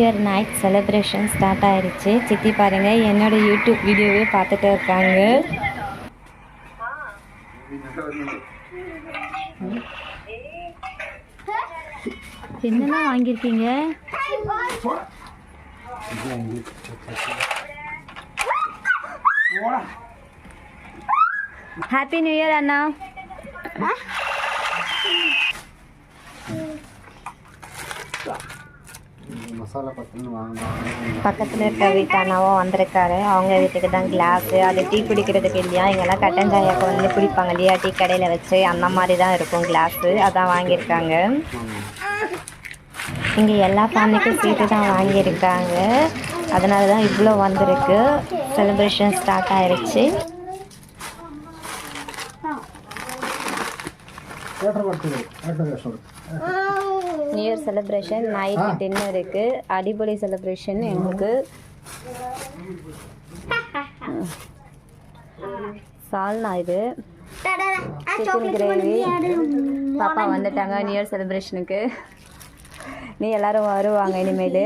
Year night celebration start ஆயிடுச்சு. சித்தி பாருங்க என்னோட யூடியூப் வீடியோவே பார்த்துட்டு இருக்காங்க. என்னெல்லாம் வாங்கியிருக்கீங்க? ஹாப்பி நியூ இயர் அண்ணா. பக்கத்தில் இருக்க வீட்டு அண்ணாவும் வந்திருக்காரு. அவங்க வீட்டுக்கு தான் கிளாஸு அது டீ குடிக்கிறதுக்கு இல்லையா, இங்கெல்லாம் கட்டஞ்சாயாக்கு வந்து குடிப்பாங்க இல்லையா டீ கடையில் வச்சு, அந்த மாதிரி தான் இருக்கும் கிளாஸு, அதான் வாங்கியிருக்காங்க. இங்கே எல்லா ஃபேமிலிக்கும் சீட்டு தான் வாங்கியிருக்காங்க. அதனால தான் இவ்வளோ வந்திருக்கு. செலிப்ரேஷன் ஸ்டார்ட் ஆயிடுச்சு. நியூ இயர் செலிப்ரேஷன் நைட் டின்னருக்கு அடிப்பொலி செலிப்ரேஷன். எங்களுக்கு சால்னா, இது சிக்கன் கிரேவி. பாப்பா வந்துட்டாங்க நியூ இயர் செலிப்ரேஷனுக்கு. நீ எல்லாரும் வருவாங்க இனிமேல்.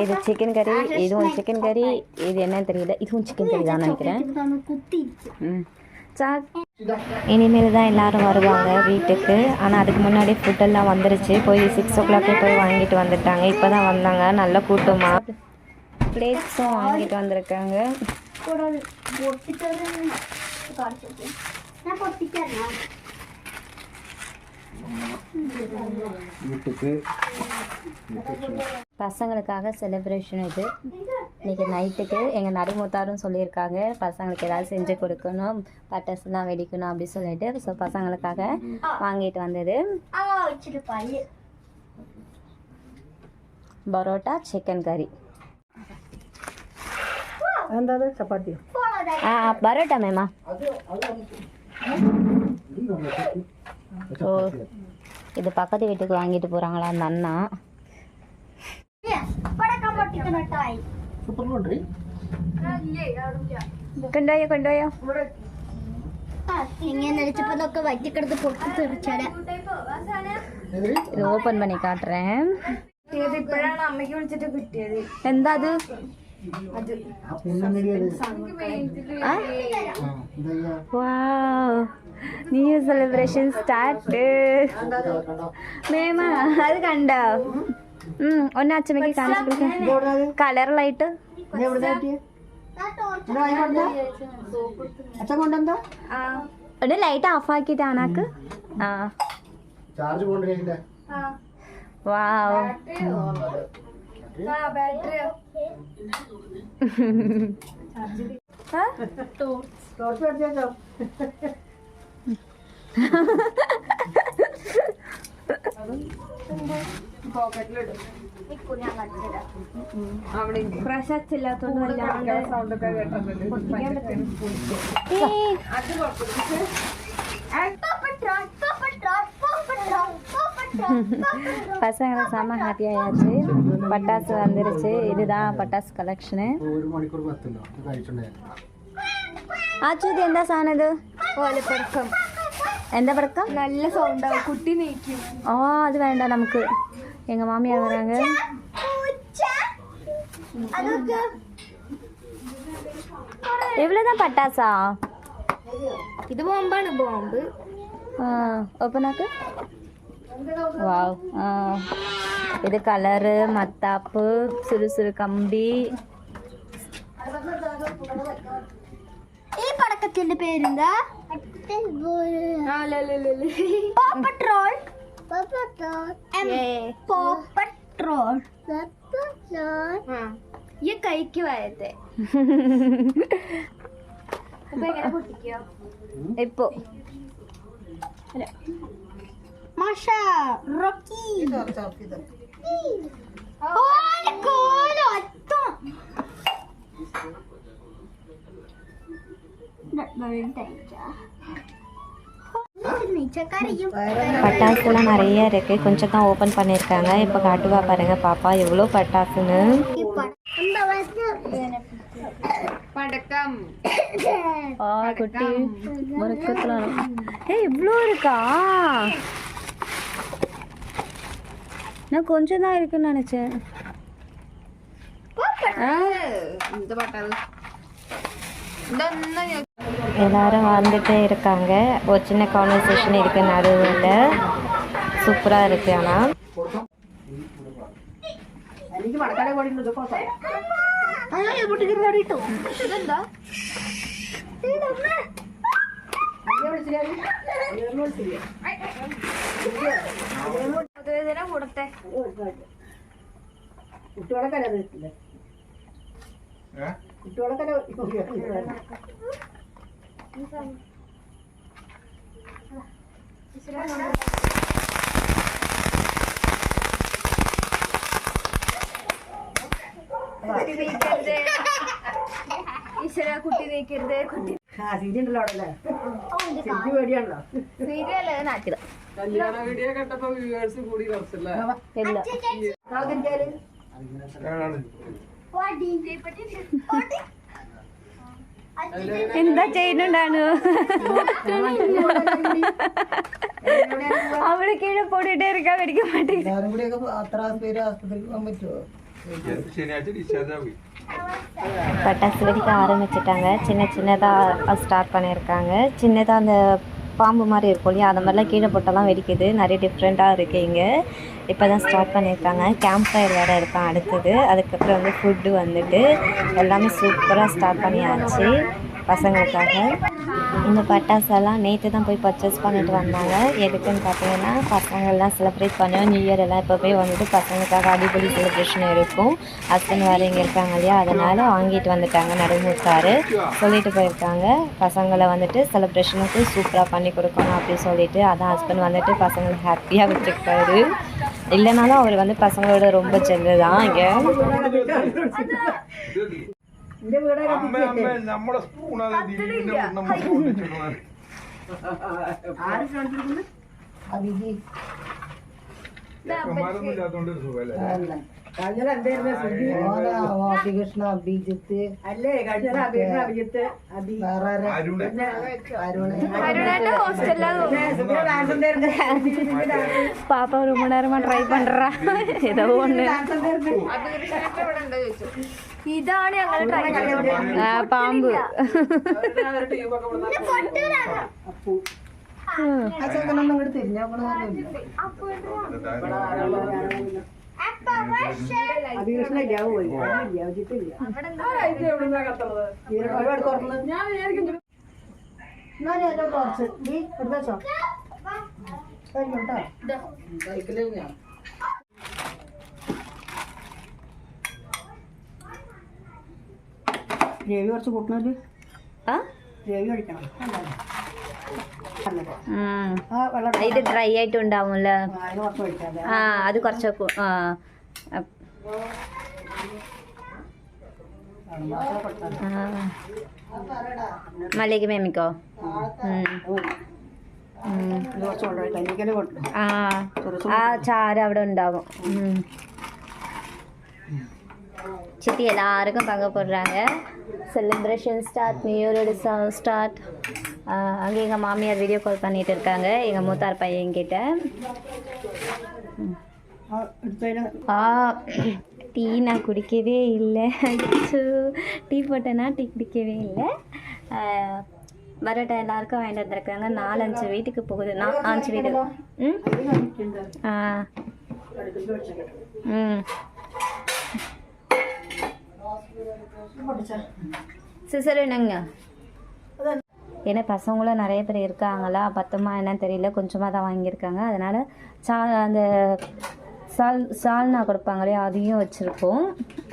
இது சிக்கன் கறி, இதுவும் சிக்கன் கறி, இது என்னன்னு தெரியல, இதுவும் சிக்கன் கறி தான் நினைக்கிறேன். இனிமேல் தான் எல்லோரும் வருவாங்க வீட்டுக்கு. ஆனால் அதுக்கு முன்னாடி ஃபுட்டெல்லாம் வந்துருச்சு. போய் 6 o'clock போய் வாங்கிட்டு வந்துட்டாங்க. இப்போ தான் வந்தாங்க. நல்ல கூட்டமாக பிளேட்ஸும் வாங்கிட்டு வந்திருக்காங்க. பசங்களுக்காக செலிப்ரேஷன் இது. இன்றைக்கி நைட்டுக்கு எங்கள் நடுமூத்தாரும் சொல்லியிருக்காங்க பசங்களுக்கு ஏதாவது செஞ்சு கொடுக்கணும், பட்டாசுலாம் வெடிக்கணும் அப்படி சொல்லிட்டு. ஸோ பசங்களுக்காக வாங்கிட்டு வந்தது பரோட்டா, சிக்கன் கறி. சப்பாத்தி பரோட்டா மேமா. ஓ, இது பக்கத்து வீட்டுக்கு வாங்கிட்டு போகிறாங்களா அந்த அண்ணா. കൊണ്ടുപോയോ കൊണ്ടുപോയോ? ഇത് ഓപ്പൺ പണി കാട്ടറേ. എന്താ അത്? New year celebration start. മേമാ അത് കണ്ടോ? ഒന്ന് അച്ഛമ്മക്ക് കാണിച്ചു കൊടുക്കാം. കളറിലായിട്ട് ഒന്ന് ലൈറ്റ് ഓഫ് ആക്കിട്ട് ആണാക്ക്. വാവ്, பசங்களை செம்ம ஹாப்பி ஆயாச்சு. பட்டாசு வந்துருச்சு. இதுதான் பட்டாசு கலெக்ஷனு. ആച്ചു ഇത് എന്താ സാധനം? ഇത് ഓലപ്പടക്കം. എന്താ പടക്കം? നല്ല സൗണ്ടാവും, കുട്ടി നീക്കും. ഓ അത് വേണ്ട നമുക്ക്. എங்க மாமியார் வராங்க. எவ்வளோதான் பட்டாசா? இது பாம்பான பாம்பு. ஓப்பனாக்கு. வாவ், இது கலரு, மத்தாப்பு, சுறுசுறு கம்பி. ഈ പടക്കത്തിന്റെ പേരെന്താ? പോപ്പട്രോൾ. പോപ്പട്രോൾ. ഈ കൈക്ക് വയത്തെ ഇപ്പൊ മാഷാ റോക്കി. பட்டாசுலாம் நிறைய இருக்கு. கொஞ்சம் தான் ஓபன் பண்ணிருக்காங்க. இப்ப காட்டுவா பாருங்க பாப்பா எவ்வளோ பட்டாசுன்னு. குட்டி இவ்வளோ இருக்கா? நான் கொஞ்சம் தான் இருக்குன்னு நினைச்சேன். எல்லாரும் வந்துட்டே இருக்காங்க. ஒரு சின்ன கான்வர்சேஷன் இருக்கு நடுவில். சூப்பரா இருக்கு. ஆனால் കുട്ടി നീക്കരുത് കുട്ടി എന്താ ചെയ്യുന്നുണ്ടാണ് അവിടെ കീഴെ പൊടിയിട്ടേ ഇരിക്കാൻ പഠിക്കാൻ பட்டாசு வெடிக்க ஆரம்பிச்சிட்டாங்க. சின்ன சின்னதாக ஸ்டார்ட் பண்ணியிருக்காங்க. சின்னதாக அந்த பாம்பு மாதிரி இருக்கும் இல்லையா, அந்த மாதிரிலாம் கீழே போட்டெல்லாம் வெடிக்குது. நிறைய டிஃப்ரெண்ட்டாக இருக்குது இங்கே. இப்போ தான் ஸ்டார்ட் பண்ணியிருக்காங்க. கேம்ப் ஃபயர் வேறு இருக்கான் அடுத்தது. அதுக்கப்புறம் வந்து ஃபுட்டு வந்துட்டு எல்லாமே சூப்பராக ஸ்டார்ட் பண்ணியாச்சு பசங்களுக்காக. இந்த பட்டாசெல்லாம் நேற்று தான் போய் பர்ச்சேஸ் பண்ணிட்டு வந்தாங்க. எதுக்குன்னு பார்த்தீங்கன்னா பசங்கள்லாம் செலிப்ரேட் பண்ணுவோம். நியூ இயர் எல்லாம் இப்போ போய் வந்துட்டு பசங்களுக்காக அடிப்படை செலிப்ரேஷன் இருக்கும். ஹஸ்பண்ட் வேறு இங்கே இருக்காங்க இல்லையா, அதனால் வாங்கிட்டு வந்துட்டாங்க. நடுமுத்தார் சொல்லிட்டு போயிருக்காங்க பசங்களை வந்துட்டு செலிப்ரேஷனுக்கு சூப்பராக பண்ணி கொடுக்கணும் அப்படின்னு சொல்லிட்டு. அதான் ஹஸ்பண்ட் வந்துட்டு பசங்களை ஹாப்பியாக வச்சுருக்காரு. இல்லைனாலும் அவர் வந்து பசங்களோட ரொம்ப செல்லு தான் இங்கே. നമ്മുടെ കൃഷ്ണ അഭിജിത്ത് അല്ലേ അഭിജിത്ത് பாப்பா ரொம்ப நேரமா ட்ரை பண்றா. ஏதோ ஒண்ணு ഇതാണ് ഞങ്ങൾ ട്രൈ ചെയ്തത്. പാമ്പ് ഗ്രേവി കുറച്ച് കൂട്ടണത് ഗ്രേവി കഴിക്കണം. ഇത് ഡ്രൈ ആയിട്ട് ഉണ്ടാവുമല്ലോ. ആ അത് കുറച്ച് മല്ലിക മേമിക്കോ ആ ചാര അവിടെ ഉണ്ടാവും. சித்தி எல்லாருக்கும் பங்கு போடுறாங்க. செலிப்ரேஷன் ஸ்டார்ட், நியூ இயரோட ஸ்டார்ட். அங்கே எங்கள் மாமியார் வீடியோ கால் பண்ணிகிட்டு இருக்காங்க எங்கள் மூத்தார் பையன்கிட்ட. டீ நான் குடிக்கவே இல்லை. டீ போட்டேன்னா டீ குடிக்கவே இல்லை. பரோட்டா எல்லாருக்கும் வாங்கிட்டு வந்திருக்காங்க. 4-5 வீட்டுக்கு போகுது. 5 வீடு. சிசர் என்னங்க, ஏன்னா பசங்களும் நிறைய பேர் இருக்காங்களா, பத்தமா என்னன்னு தெரியல, கொஞ்சமாக தான் வாங்கியிருக்காங்க. அதனால் அந்த சால்னா கொடுப்பாங்களே அதையும் வச்சுருக்கோம்.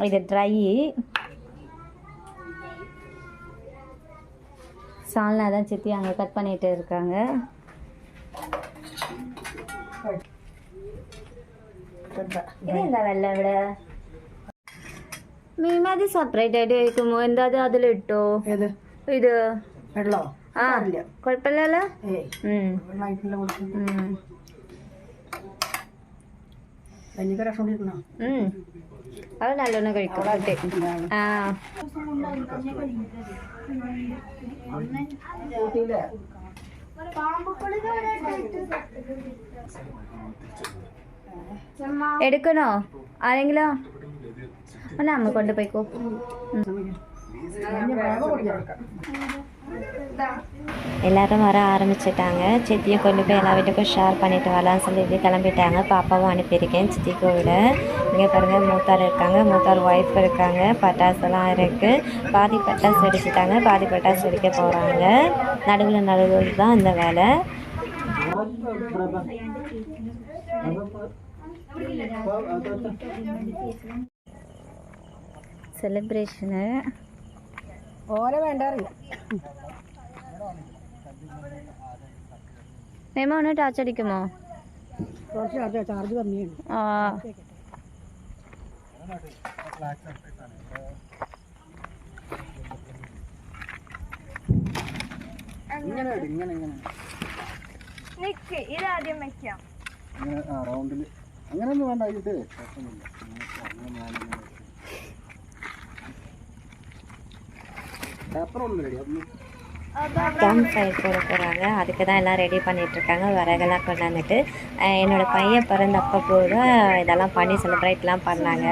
இது ட்ரை சால்னா தான் சித்தி அங்கே கட் பண்ணிட்டு இருக்காங்க. ഇത് വെള്ളം ഇവിടെ മീമാതി സെപ്പറേറ്റ് ആയിട്ട് കഴിക്കുമ്പോ എന്താ അതിലിട്ടോ ഇത് വെള്ളോ? ആ കുഴപ്പമില്ലല്ലോ. അത് നല്ലോണം കഴിക്കും. ആ എടുക്കണോ ആരെങ്കിലും? അല്ല അമ്മ കൊണ്ട് പോയിക്കോ. எல்லாரும் வர ஆரம்பிச்சிட்டாங்க. சித்தியை கொண்டு போய் எல்லா வீட்டுக்கும் ஷேர் பண்ணிட்டு வரலான்னு சொல்லி கிளம்பிட்டாங்க. பாப்பாவும் அனுப்பியிருக்கேன் சித்தி கூட. இங்கே பாருங்கள் மூத்தார் இருக்காங்க, மூத்தார் ஒய்ஃப் இருக்காங்க, பட்டாசுலாம் இருக்குது. பாதி பட்டாசு வெடிச்சிட்டாங்க, பாதி பட்டாசு வெடிக்க போகிறாங்க. நடுவில் தான் இந்த வேலை. സെലിബ്രേഷന് ഓല വേണ്ട അറിയില്ല. മേമ ഒന്ന് ടച്ച് അടിക്കുമോ? കുറച്ച് ചാർജ് കമ്മിയാണ്. ആ ഇതാദ്യം വെക്കാം. റൗണ്ടില് അങ്ങനെയൊന്നും വേണ്ട. ഇത് கேம்ப் ஃபயர் போட போகிறாங்க. அதுக்கு தான் எல்லாம் ரெடி பண்ணிகிட்ருக்காங்க. விறகெல்லாம் கொண்டாந்துட்டு என்னோடய பையன் பிறந்தப்போ கூட இதெல்லாம் பண்ணி செலிப்ரேட்லாம் பண்ணாங்க.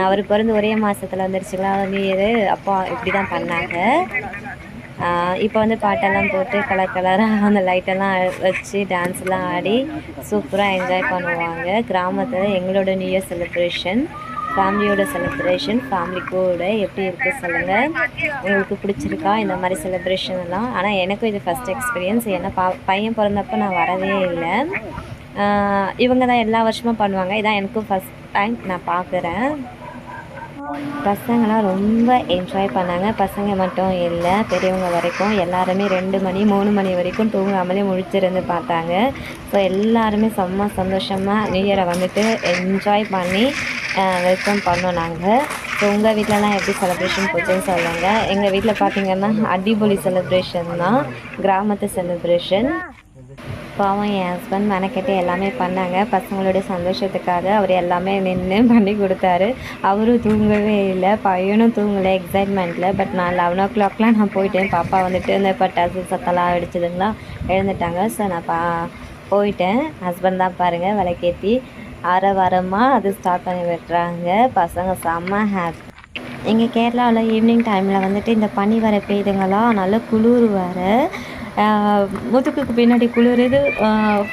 அவர் பிறந்து ஒரே மாதத்தில் வந்துருச்சுங்களா நியூ இயரு, அப்போ இப்படி தான் பண்ணாங்க. இப்போ வந்து பாட்டெல்லாம் போட்டு கலர் கலராக அந்த லைட்டெல்லாம் வச்சு டான்ஸ்லாம் ஆடி சூப்பராக என்ஜாய் பண்ணுவாங்க. கிராமத்தில் எங்களோட நியூ இயர் செலிப்ரேஷன், ஃபேமிலியோட செலிப்ரேஷன், ஃபேமிலி கூட எப்படி இருக்குது சொல்லுங்கள். உங்களுக்கு பிடிச்சிருக்கா இந்த மாதிரி செலிப்ரேஷன் எல்லாம்? ஆனால் எனக்கும் இது ஃபஸ்ட் எக்ஸ்பீரியன்ஸ். ஏன்னா பையன் பிறந்தப்போ நான் வரவே இல்லை. இவங்க தான் எல்லா வருஷமும் பண்ணுவாங்க. இதான் எனக்கும் ஃபஸ்ட் டைம் நான் பார்க்குறேன். பசங்களாம் ரொம்ப என்ஜாய் பண்ணாங்க. பசங்க மட்டும் இல்லை, பெரியவங்க வரைக்கும் எல்லாருமே 2 மணி 3 மணி வரைக்கும் தூங்காமலே முழிச்சிருந்து பார்த்தாங்க. ஸோ எல்லாருமே செம்ம சந்தோஷமாக நியூ இயரை வந்துட்டு என்ஜாய் பண்ணி வெல்கம் பண்ணோம் நாங்கள். ஸோ உங்கள் வீட்டிலலாம் எப்படி செலிப்ரேஷன் போச்சுன்னு சொல்லுங்கள். எங்கள் வீட்டில் பார்த்திங்கன்னா அடிபொலி செலிப்ரேஷன் தான், கிராமத்து செலிப்ரேஷன். பாவம் என் ஹஸ்பண்ட் மெனக்கெட்டு எல்லாமே பண்ணாங்க. பசங்களுடைய சந்தோஷத்துக்காக அவர் எல்லாமே நின்று பண்ணி கொடுத்தாரு. அவரும் தூங்கவே இல்லை, பையனும் தூங்கலை எக்ஸைட்மெண்ட்டில். பட் நான் 11 o'clockலாம் நான் போயிட்டேன். பாப்பா வந்துட்டு இந்த பட்டாசு சத்தெல்லாம் அடிச்சதுங்களா எழுந்துட்டாங்க. ஸோ நான் போயிட்டேன். ஹஸ்பண்ட் தான் பாருங்கள் விளக்கேற்றி வாரமாக அது ஸ்டார்ட் பண்ணி விட்டுறாங்க. பசங்க செம்ம ஹாப்பி. எங்கள் கேரளாவில் ஈவினிங் டைமில் வந்துட்டு இந்த பனி வர பெய்யுதுங்களாம், நல்லா குளிர் வர. முதுகுக்கு பின்னாடி குளிருது,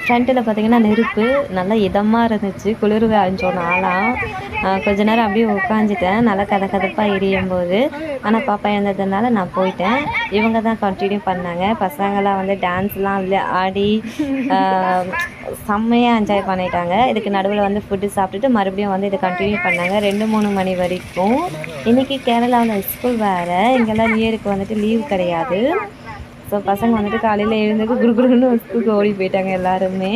ஃப்ரண்ட்டில் பார்த்திங்கன்னா நெருப்பு. நல்லா இதமாக இருந்துச்சு. குளிர் காய்ஞ்சோம் நாளாம். கொஞ்ச நேரம் அப்படியே உட்காந்துட்டேன் நல்லா கதப்பாக எரியும் போது. ஆனால் பாப்பா இருந்ததுனால நான் போயிட்டேன். இவங்க தான் கண்டினியூ பண்ணாங்க. பசங்களாம் வந்து டான்ஸ்லாம் ஆடி செம்மையாக என்ஜாய் பண்ணிட்டாங்க. இதுக்கு நடுவில் வந்து ஃபுட்டு சாப்பிட்டுட்டு மறுபடியும் வந்து இதை கண்டினியூ பண்ணாங்க 2-3 மணி வரைக்கும். இன்றைக்கி கேரளாவில் ஸ்கூல் வேறு, இங்கெல்லாம் நியூ இயருக்கு வந்துட்டு லீவ் கிடையாது. ஸோ பசங்க வந்துட்டு காலையில் எழுந்துக்கு குறுகுறுன்னு ஸ்கூலுக்கு ஓடி போயிட்டாங்க எல்லாருமே.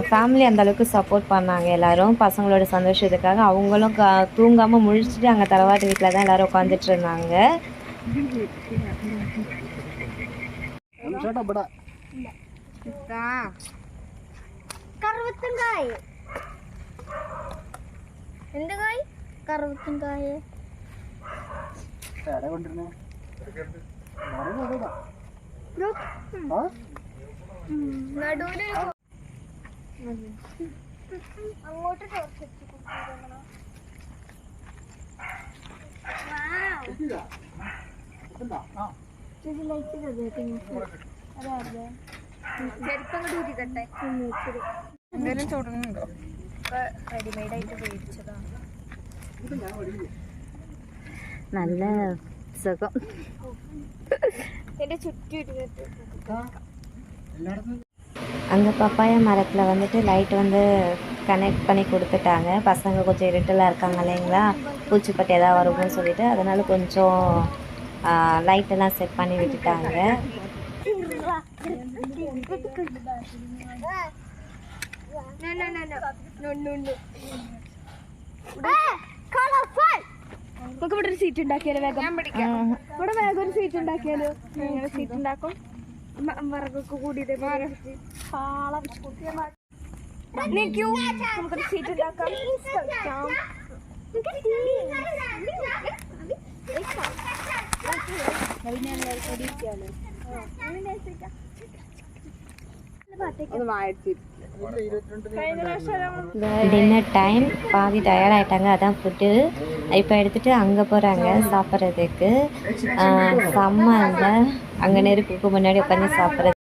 ஃபேமிலி அந்தளவுக்கு சப்போர்ட் பண்ணாங்க எல்லோரும் பசங்களோட சந்தோஷத்துக்காக. அவங்களும் தூங்காமல் முழிச்சிட்டு அங்கே தலவாட்டு வீட்டில் தான் எல்லோரும் உட்காந்துட்டு இருந்தாங்க. അങ്ങോട്ട് എന്തെങ്കിലും ചൂടുന്നുണ്ടോ? റെഡിമെയ്ഡ് ആയിട്ട് മേടിച്ചതാണ്. നല്ല സുഖം. എന്റെ ചുറ്റിട്ട് அங்கே பப்பாயா மரத்தில் வந்துட்டு லைட் வந்து கனெக்ட் பண்ணி கொடுத்துட்டாங்க. பசங்க கொஞ்சம் இருட்டெல்லாம் இருக்காங்க இல்லைங்களா, பூச்சிப்பட்டு எதாவது வரும்னு சொல்லிட்டு அதனால கொஞ்சம் லைட்டெல்லாம் செட் பண்ணி விட்டுட்டாங்க. നമുക്ക് ഇവിടെ ഒരു സീറ്റ് ഉണ്ടാക്കിയാലോ? വേഗം ഇവിടെ വേഗം ഒരു സീറ്റ് ഉണ്ടാക്കിയാലോ? സീറ്റ് ഉണ്ടാക്കും. വിറകൊക്കെ കൂടിയത് നമുക്കൊരു സീറ്റ് ഉണ്ടാക്കാം. டின்னர் டைம், பாதி டயர்டாயிட்டாங்க, அதான் ஃபுட்டு இப்போ எடுத்துகிட்டு அங்கே போகிறாங்க சாப்பிட்றதுக்கு. செம்ம இல்லை, அங்கே நெருப்புக்கு முன்னாடி உட்காந்து சாப்பிட்றது.